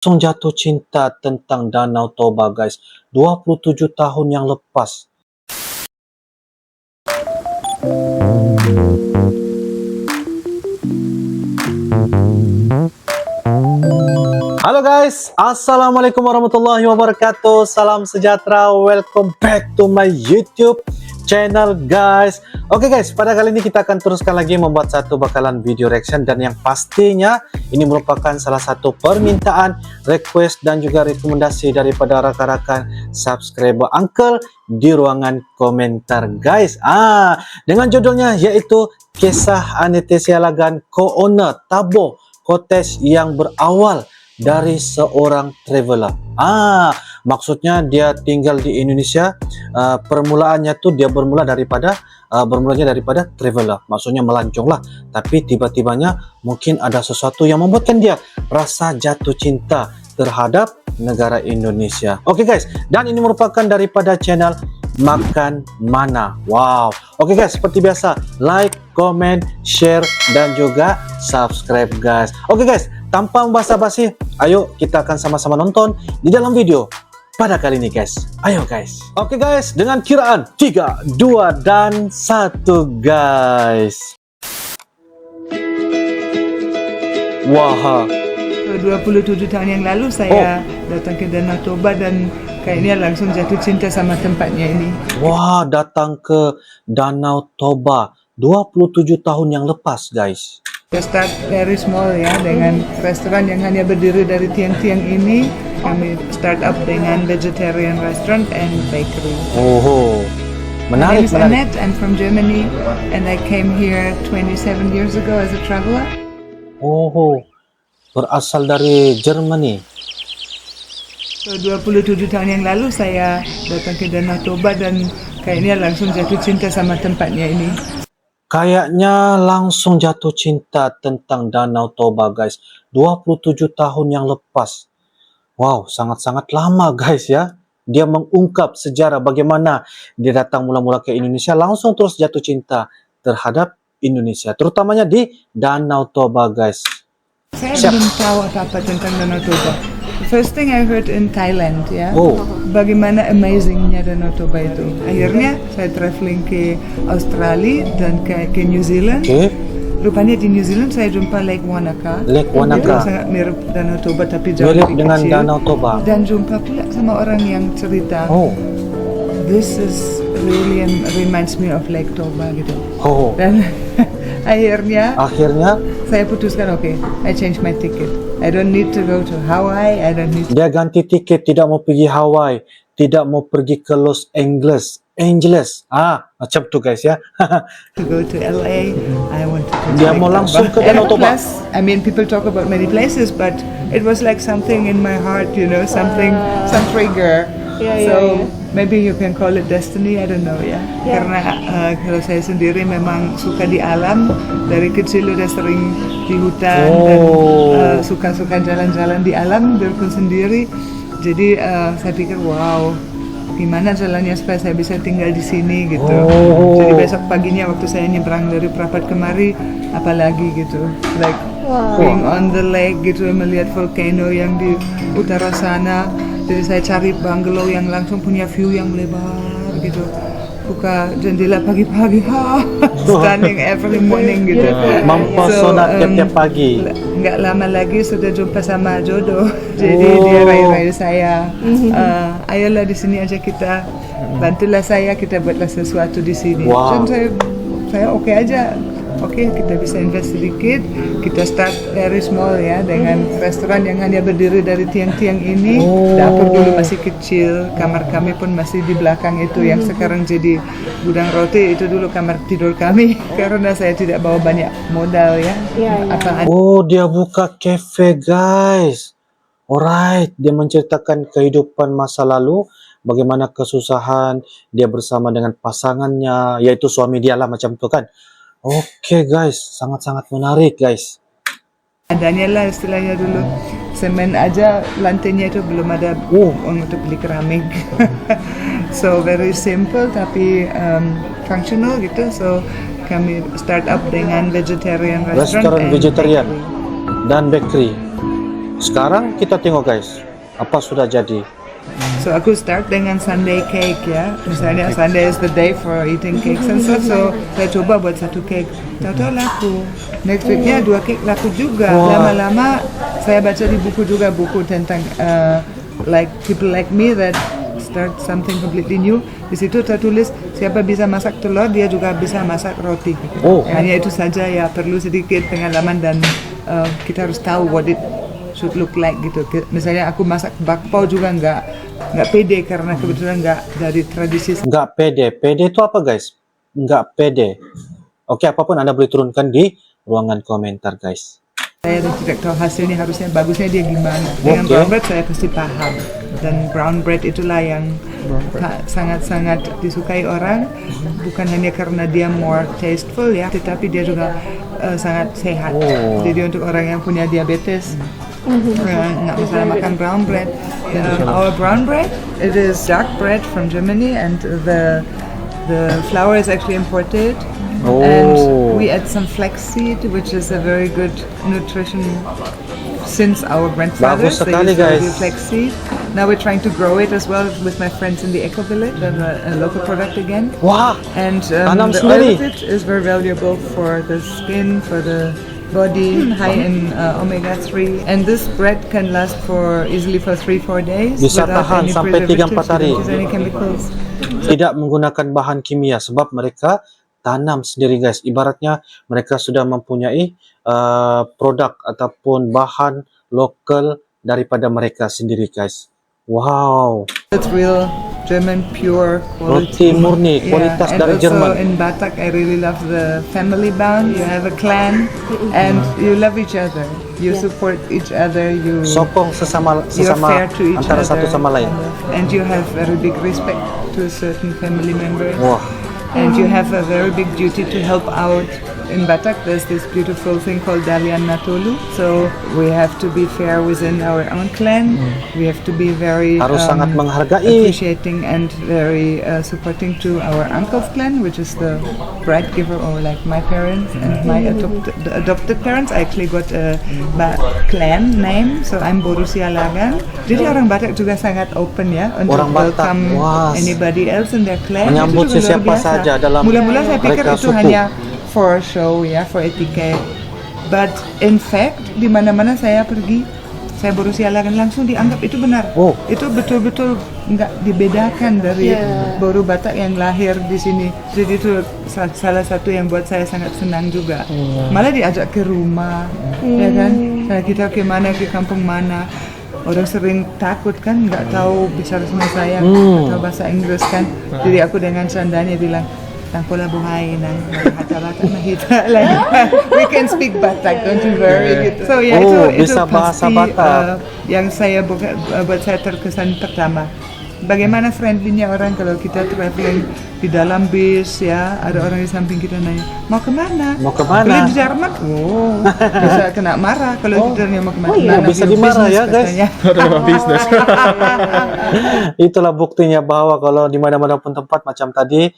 Langsung jatuh cinta tentang Danau Toba, guys. 27 tahun yang lepas. Halo guys, Assalamualaikum warahmatullahi wabarakatuh. Salam sejahtera, welcome back to my YouTube channel guys. Oke guys, pada kali ini kita akan teruskan lagi membuat satu bakalan video reaction, dan yang pastinya ini merupakan salah satu permintaan, request dan juga rekomendasi daripada rakan-rakan subscriber Uncle di ruangan komentar guys. Dengan judulnya yaitu Kisah Anete Sialagan Co-owner Tabo Cottage yang berawal dari seorang traveler. Maksudnya dia tinggal di Indonesia. Permulaannya tuh dia bermulanya daripada traveler, maksudnya melancong lah. Tapi tiba-tibanya mungkin ada sesuatu yang membuatkan dia rasa jatuh cinta terhadap negara Indonesia. Oke guys, dan ini merupakan daripada channel Makan Mana. Wow. Oke guys, seperti biasa, like, comment, share dan juga subscribe guys. Oke guys, tanpa basa-basi, ayo kita akan sama-sama nonton di dalam video pada kali ini guys. Ayo guys. Oke guys, dengan kiraan 3, 2 dan 1 guys. Wah. 27 tahun yang lalu saya datang ke Danau Toba dan kayaknya langsung jatuh cinta sama tempatnya ini. Wah, datang ke Danau Toba 27 tahun yang lepas guys. Kita start very small ya, dengan restoran yang hanya berdiri dari tiang-tiang ini. Kami start up dengan vegetarian restaurant and bakery. Menarik. My name is Annette, I'm from Germany and I came here 27 years ago as a traveler. Berasal dari Germany. 27 tahun yang lalu saya datang ke Danau Toba dan kayaknya langsung jatuh cinta sama tempatnya ini. Kayaknya langsung jatuh cinta tentang Danau Toba guys. 27 tahun yang lepas. Wow, sangat-sangat lama guys ya. Dia mengungkap sejarah bagaimana dia datang mula-mula ke Indonesia, langsung terus jatuh cinta terhadap Indonesia, terutamanya di Danau Toba guys. Saya belum tahu apa-apa tentang Danau Toba. The first thing I heard in Thailand ya, bagaimana amazingnya Danau Toba itu. Akhirnya saya traveling ke Australia dan ke New Zealand. Rupanya di New Zealand saya jumpa Lake Wanaka. Lake Wanaka. Sangat mirip Danau Toba tapi jauh mirip lebih dengan kecil. Danau Toba. Dan jumpa pula sama orang yang cerita. This is really reminds me of Lake Toba gitu. Dan akhirnya saya putuskan, I change my ticket. I don't need to go to Hawaii. Dia ganti tiket, tidak mau pergi Hawaii, tidak mau pergi ke Los Angeles. Macam tu guys ya. To go to LA. I want to go Dia mau langsung ke Danau Toba. Plus, I mean, people talk about many places, but it was like something in my heart, you know, some trigger. So maybe you can call it destiny, I don't know ya. Karena kalau saya sendiri memang suka di alam, dari kecil udah sering di hutan dan suka-suka jalan-jalan di alam berpun sendiri. Jadi saya pikir wow, gimana jalannya supaya saya bisa tinggal di sini gitu. Jadi besok paginya waktu saya nyebrang dari Prapat kemari, apalagi gitu, like being on the lake gitu, melihat volcano yang di utara sana. Jadi saya cari bungalow yang langsung punya view yang lebar gitu. Buka jendela pagi-pagi, standing every morning gitu. Mempesona tiap pagi. Nggak lama lagi sudah jumpa sama jodoh. Jadi dia rayu-rayu saya. Ayolah di sini aja kita, bantulah saya, kita buatlah sesuatu di sini. Dan saya oke aja. Kita bisa invest sedikit. Kita start very small ya, dengan restoran yang hanya berdiri dari tiang-tiang ini. Dapur dulu masih kecil, kamar kami pun masih di belakang itu yang sekarang jadi gudang roti. Itu dulu kamar tidur kami karena saya tidak bawa banyak modal ya. Dia buka cafe guys. Alright, dia menceritakan kehidupan masa lalu, bagaimana kesusahan dia bersama dengan pasangannya, yaitu suami dia lah, macam itu kan. Oke guys, sangat-sangat menarik guys. Adanya lah istilahnya dulu, semen aja lantainya itu belum ada untuk beli keramik. So very simple tapi functional gitu. So kami start up dengan vegetarian restaurant vegetarian dan bakery. Sekarang kita tengok guys, apa sudah jadi. So aku start dengan Sunday cake ya. Misalnya Sunday is the day for eating cakes and stuff. So saya coba buat satu cake. Tahu-tahu laku. Next weeknya 2 cake laku juga. Lama-lama saya baca di buku juga buku tentang like people like me that start something completely new. Di situ tertulis siapa bisa masak telur dia juga bisa masak roti. Hanya itu saja ya, perlu sedikit pengalaman dan kita harus tahu what it should look like gitu. Misalnya aku masak bakpao juga nggak pede karena kebetulan nggak dari tradisi. Nggak pede. Pede itu apa guys? Nggak pede. Oke, apapun Anda boleh turunkan di ruangan komentar guys. Saya tidak tahu hasilnya harusnya bagusnya dia gimana. Dengan brown bread saya pasti paham. Dan brown bread itulah yang sangat-sangat disukai orang. Bukan hanya karena dia more tasteful ya, tetapi dia juga sangat sehat. Jadi untuk orang yang punya diabetes nggak masalah makan brown bread. Our brown bread, it is dark bread from Germany and the flour is actually imported. And we add some flaxseed, which is a very good nutrition since our grandfathers. Bagus sekali, they used to guys. do flaxseed. Now we're trying to grow it as well with my friends in the Eco Village, a local product again. Wah, And tanam the sendiri. oil of it is very valuable for the skin, for the body, high in omega-3. And this bread can last easily for 3-4 days Bisa without tahan any sampai 3-4 preservatives, hari. without any chemicals. Tidak menggunakan bahan kimia sebab mereka tanam sendiri guys. Ibaratnya mereka sudah mempunyai produk ataupun bahan lokal daripada mereka sendiri guys. Wow. It's real German pure Roti quality. murni kualitas and dari also Jerman. in Batak I really love the family bond. You have a clan and you love each other. You support each other. You Sokong sesama you're fair to each antara other. satu sama lain. And you have very big respect to certain family members. Wah. And you have a very big duty to help out. In Batak, there's this beautiful thing called Dalian Natolu. So we have to be fair within our own clan. We have to be very Harus sangat menghargai. appreciating and very supporting to our uncle's clan, which is the bride giver, or like my parents and my adopted parents. I actually got a clan name, so I'm Borussia Lagan. Jadi orang Batak juga sangat open ya untuk Orang Batak, welcome wah, anybody else in their clan. menyambut Itu juga luar siapa biasa. saja dalam Mula-mula saya pikir mereka itu suku. hanya for show ya, for etiquette. But in fact, di mana-mana saya pergi, saya Borussia Lagan langsung dianggap itu benar. Itu betul-betul nggak dibedakan dari Boru Batak yang lahir di sini. Jadi itu salah satu yang buat saya sangat senang juga. Malah diajak ke rumah, ya kan? Nah, kita ke mana, ke kampung mana. Orang sering takut kan, nggak tahu bicara sama saya, nggak tahu bahasa Inggris kan. Jadi aku dengan candanya bilang, Tangkola buhay ng hata-bata mahita lang. We can speak Batak, don't you worry. Gitu. So ya itu bisa bahasa pasti Batak. yang saya buat saya terkesan pertama. Bagaimana friendly-nya orang kalau kita traveling di dalam bis ya, ada orang di samping kita nanya, mau kemana? Mau kemana? Kalau di Jerman, bisa kena marah kalau ditanya mau kemana. iya, None of bisa your dimarah business, ya, guys. katanya. Business. Itulah buktinya bahwa kalau di mana-mana pun tempat macam tadi,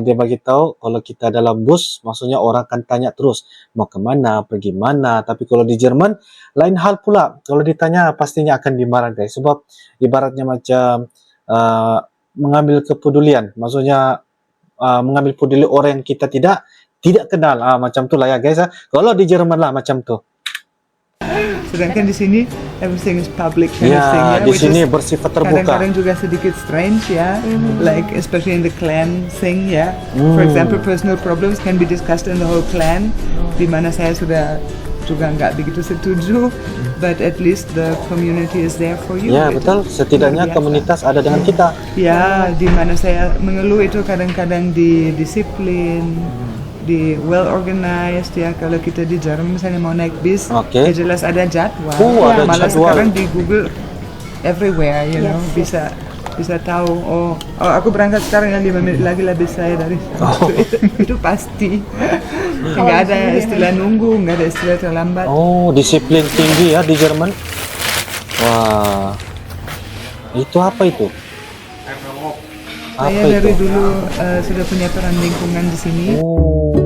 dia bagi tahu kalau kita dalam bus, maksudnya orang akan tanya terus mau kemana, pergi mana. Tapi kalau di Jerman lain hal pula. Kalau ditanya pastinya akan dimarah guys. Sebab ibaratnya macam mengambil kepedulian, maksudnya mengambil peduli orang yang kita tidak kenal, macam itulah ya guys. Kalau di Jerman lah macam tu. Sedangkan di sini everything is public kind of thing, Ya, di which sini is bersifat terbuka. kadang-kadang juga sedikit strange ya, like especially in the clan thing ya. For example, personal problems can be discussed in the whole clan, di mana saya sudah juga nggak begitu setuju, but at least the community is there for you. Ya Itu betul, setidaknya luar biasa. komunitas ada dengan kita. Ya, di mana saya mengeluh itu kadang-kadang di disiplin, di well organized ya. Kalau kita di Jerman misalnya mau naik bis, Oke. ya jelas ada jadwal. Ada Malah jadwal. sekarang di Google everywhere, you know, bisa tahu. Oh, aku berangkat sekarang yang 5 menit lagi lah bis saya dari itu pasti. Nggak ada istilah nunggu, nggak ada istilah terlambat. Oh, disiplin tinggi ya di Jerman. Wah, itu apa itu? Saya Apa dari itu? dulu sudah punya peran lingkungan di sini. Oh,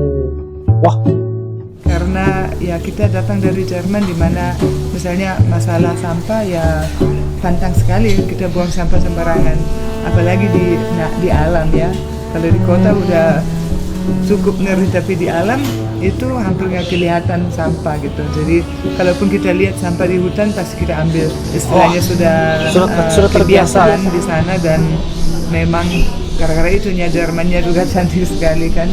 wah, Karena ya kita datang dari Jerman, di mana misalnya masalah sampah ya pantang sekali kita buang sampah sembarangan, apalagi di alam ya. Kalau di kota udah cukup ngeri, tapi di alam itu hampir nggak kelihatan sampah gitu. Jadi kalaupun kita lihat sampah di hutan pasti kita ambil, istilahnya sudah terbiasa kebiasaan di sana. Dan memang gara-gara itunya Jermannya juga cantik sekali kan.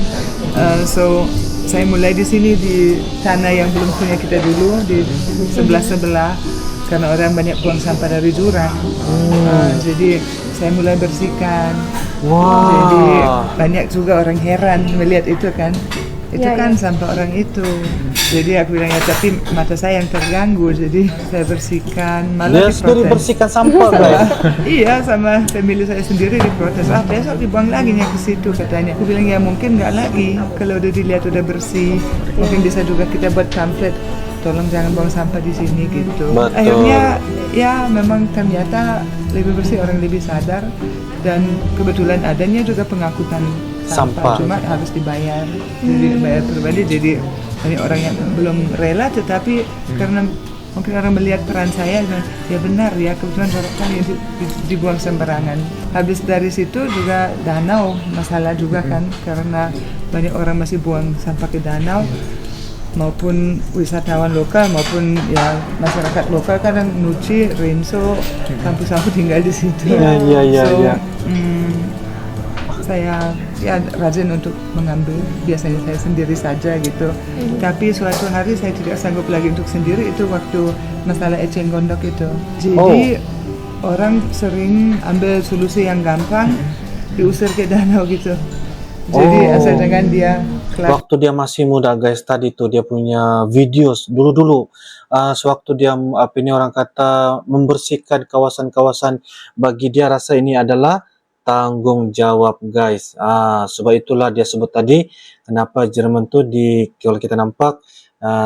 So saya mulai di sini di tanah yang belum punya kita dulu, di sebelah karena orang banyak buang sampah dari jurang. Jadi saya mulai bersihkan. Jadi banyak juga orang heran melihat itu kan. Itu kan sampah orang itu. Jadi aku bilang ya, tapi mata saya yang terganggu, jadi saya bersihkan. Malah dia sendiri bersihkan sampah guys. Iya, sama family saya sendiri diprotes. Besok dibuang lagi nih ke situ katanya. Aku bilang ya mungkin nggak lagi. Kalau udah dilihat udah bersih, mungkin bisa juga kita buat pamflet. Tolong jangan buang sampah di sini gitu. Betul. Akhirnya ya memang ternyata lebih bersih, orang lebih sadar, dan kebetulan adanya juga pengangkutan sampah. Cuma harus dibayar, jadi bayar pribadi. Jadi banyak orang yang belum rela, tetapi karena mungkin orang melihat peran saya, ya benar ya, kebetulan kan yang dibuang sembarangan. Habis dari situ juga danau masalah juga kan, karena banyak orang masih buang sampah ke danau, maupun wisatawan lokal maupun ya masyarakat lokal kadang Nuci, Renzo, kampus aku tinggal di situ. Iya. Saya ya rajin untuk mengambil, biasanya saya sendiri saja gitu. Tapi suatu hari saya tidak sanggup lagi untuk sendiri, itu waktu masalah eceng gondok itu. Jadi orang sering ambil solusi yang gampang, diusir ke danau gitu. Jadi asal dengan dia waktu dia masih muda guys, tadi tuh dia punya videos dulu sewaktu dia ini orang kata membersihkan kawasan-kawasan, bagi dia rasa ini adalah tanggung jawab guys. Sebab itulah dia sebut tadi kenapa Jerman tuh kalau kita nampak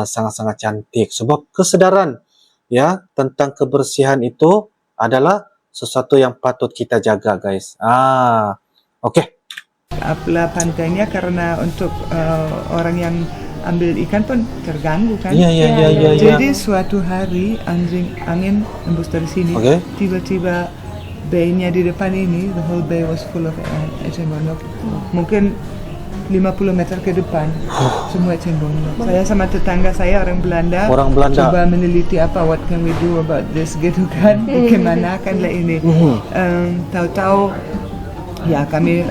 sangat-sangat cantik, sebab kesadaran ya tentang kebersihan itu adalah sesuatu yang patut kita jaga guys. Oke. Apalah pantainya, karena untuk orang yang ambil ikan pun terganggu kan. Iya. Jadi suatu hari angin embus dari sini, tiba-tiba bay-nya di depan ini, the whole bay was full of eceng gondok. Mungkin 50 meter ke depan, semua eceng gondok. Saya sama tetangga saya orang Belanda coba meneliti what can we do about this gitu kan, bagaimana kan lah ini. Tahu-tahu ya kami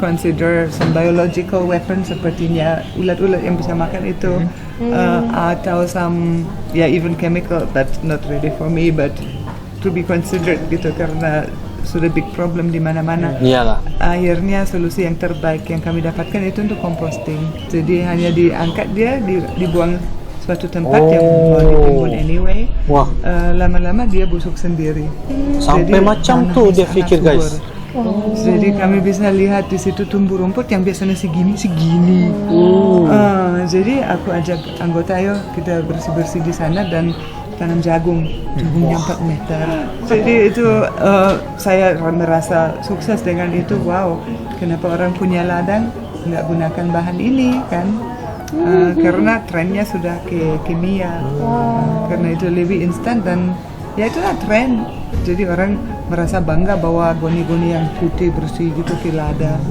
consider some biological weapon, sepertinya ulat-ulat yang bisa makan itu, atau some even chemical, that's not really for me but to be considered gitu, karena sudah big problem di mana-mana. Iyalah. Akhirnya solusi yang terbaik yang kami dapatkan itu untuk composting. Jadi hanya diangkat dia, dibuang suatu tempat yang mau ditimbun anyway. Lama-lama dia busuk sendiri. Sampai jadi, macam tuh dia pikir guys. Jadi kami bisa lihat di situ tumbuh rumput yang biasanya segini. Jadi aku ajak anggota, ayo kita bersih-bersih di sana dan tanam jagungnya 4 meter. Jadi itu saya merasa sukses dengan itu. Wow, kenapa orang punya ladang nggak gunakan bahan ini kan? Karena trennya sudah ke kimia. Karena itu lebih instan dan ya itulah tren. Jadi orang merasa bangga bahwa goni-goni yang putih bersih gitu ke ladang.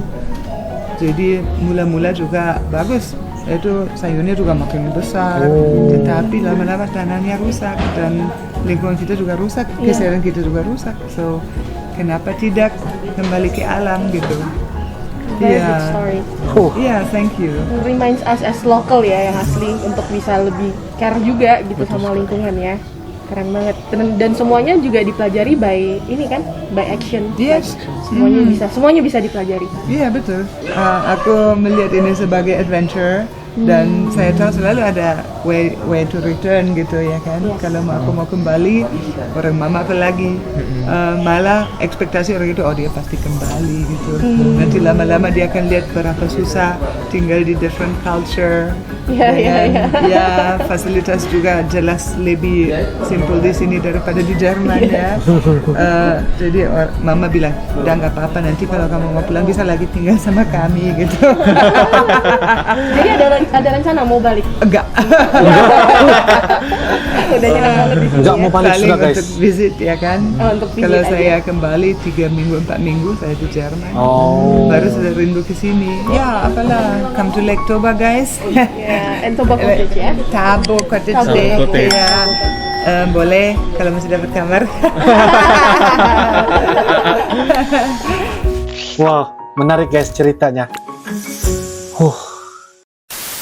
Jadi mula-mula juga bagus. Itu sayurnya juga makin besar, tetapi lama-lama tanahnya rusak dan lingkungan kita juga rusak, kesehatan kita juga rusak. So kenapa tidak kembali ke alam gitu? Very good story. Thank you. It reminds us as local ya, yang asli, untuk bisa lebih care juga gitu sama lingkungan ya. Keren banget. Dan semuanya juga dipelajari by ini kan, by action. Yes. Semuanya bisa dipelajari. Iya betul. Aku melihat ini sebagai adventure. Dan saya tahu selalu ada way to return gitu ya kan. Kalau aku mau kembali, orang mama apalagi malah ekspektasi orang itu dia pasti kembali gitu. Nanti lama-lama dia akan lihat berapa susah tinggal di different culture. Ya fasilitas juga jelas lebih simple di sini daripada di Jerman ya. Jadi mama bilang udah nggak apa-apa, nanti kalau kamu mau pulang bisa lagi tinggal sama kami gitu. Jadi ada lagi ada rencana mau balik? Enggak. Udah nyenang banget di sini. Nggak mau Ya? balik sudah guys. Untuk visit ya kan. Oh, untuk visit Kalau aja. saya kembali 3 minggu 4 minggu saya di Jerman. Oh. Baru sudah rindu ke sini. Ya, apalah. Come to Lektober guys. Ya, and Toba Cottage ya. Tabo Cottage Tabo deh. Cottage. Ya. Boleh kalau masih dapat kamar. Wah, menarik guys ceritanya.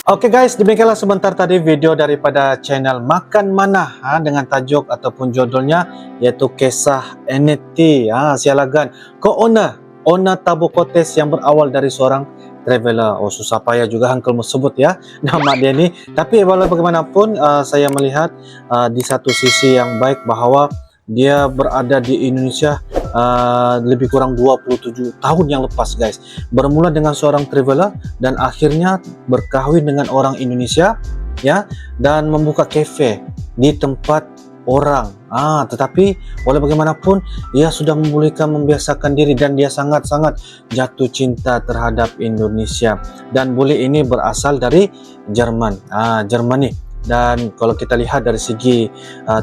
Oke guys, demikianlah sebentar tadi video daripada channel Makan Mana dengan tajuk ataupun judulnya yaitu kisah NFT sialagan Ona Tabo Cottage yang berawal dari seorang traveler. Oh, susah payah juga Uncle mau sebut ya nama dia ni. Tapi walau bagaimanapun saya melihat di satu sisi yang baik bahwa dia berada di Indonesia lebih kurang 27 tahun yang lepas guys. Bermula dengan seorang traveler dan akhirnya berkahwin dengan orang Indonesia ya, dan membuka cafe di tempat orang. Tetapi walau bagaimanapun ia sudah memulihkan membiasakan diri dan dia sangat-sangat jatuh cinta terhadap Indonesia. Dan bule ini berasal dari Jerman. Jermani. Dan kalau kita lihat dari segi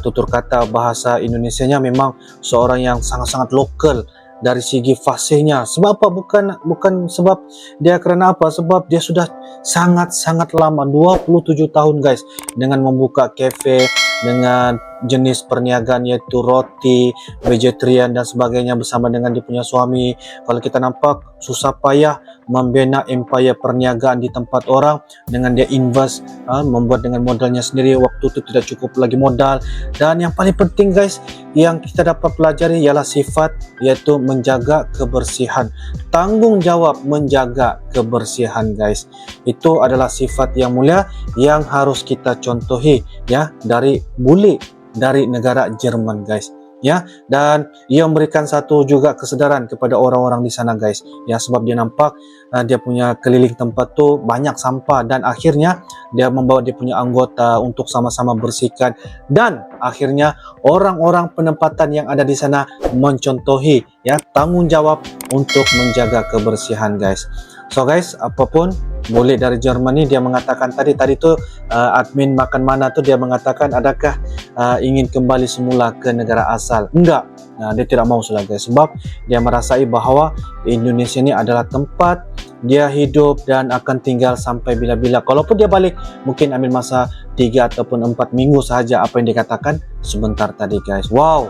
tutur kata bahasa Indonesianya memang seorang yang sangat-sangat lokal dari segi fasihnya. Sebab apa? Bukan sebab dia kerana apa? Sebab dia sudah sangat-sangat lama 27 tahun guys dengan membuka cafe dengan jenis perniagaan yaitu roti, vegetarian dan sebagainya bersama dengan dia punya suami. Kalau kita nampak susah payah membina empire perniagaan di tempat orang dengan dia invest membuat dengan modalnya sendiri. Waktu itu tidak cukup lagi modal. Dan yang paling penting guys yang kita dapat pelajari ialah sifat yaitu menjaga kebersihan, tanggung jawab menjaga kebersihan guys. Itu adalah sifat yang mulia yang harus kita contohi ya dari bule dari negara Jerman guys ya. Dan ia memberikan satu juga kesedaran kepada orang-orang di sana guys ya, sebab dia nampak dia punya keliling tempat tu banyak sampah dan akhirnya dia membawa dia punya anggota untuk sama-sama bersihkan dan akhirnya orang-orang penempatan yang ada di sana mencontohi ya tanggung jawab untuk menjaga kebersihan guys. So guys, apapun boleh dari Jerman ni dia mengatakan tadi tu admin Makan Mana tu dia mengatakan adakah ingin kembali semula ke negara asal? Enggak. Dia tidak mau sudah guys, sebab dia merasai bahawa Indonesia ni adalah tempat dia hidup dan akan tinggal sampai bila-bila. Kalaupun dia balik mungkin ambil masa 3 ataupun 4 minggu sahaja apa yang dikatakan sebentar tadi guys. Wow.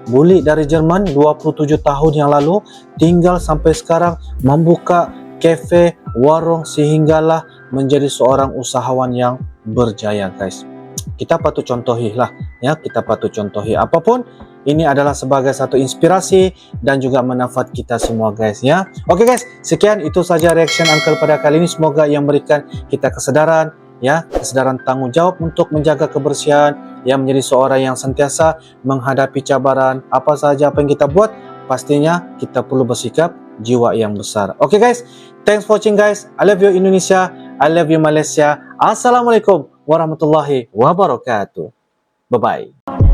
Bule dari Jerman 27 tahun yang lalu tinggal sampai sekarang membuka kafe, warung sehinggalah menjadi seorang usahawan yang berjaya guys. Kita patut contohi lah ya, kita patut contohi. Apapun ini adalah sebagai satu inspirasi dan juga manfaat kita semua guys ya. Oke guys, sekian itu saja reaction Uncle pada kali ini. Semoga yang memberikan kita kesedaran ya, kesedaran tanggung jawab untuk menjaga kebersihan, yang menjadi seorang yang sentiasa menghadapi cabaran apa saja apa yang kita buat, pastinya kita perlu bersikap jiwa yang besar. Oke guys, thanks for watching guys. I love you Indonesia, I love you Malaysia. Assalamualaikum warahmatullahi wabarakatuh. Bye bye.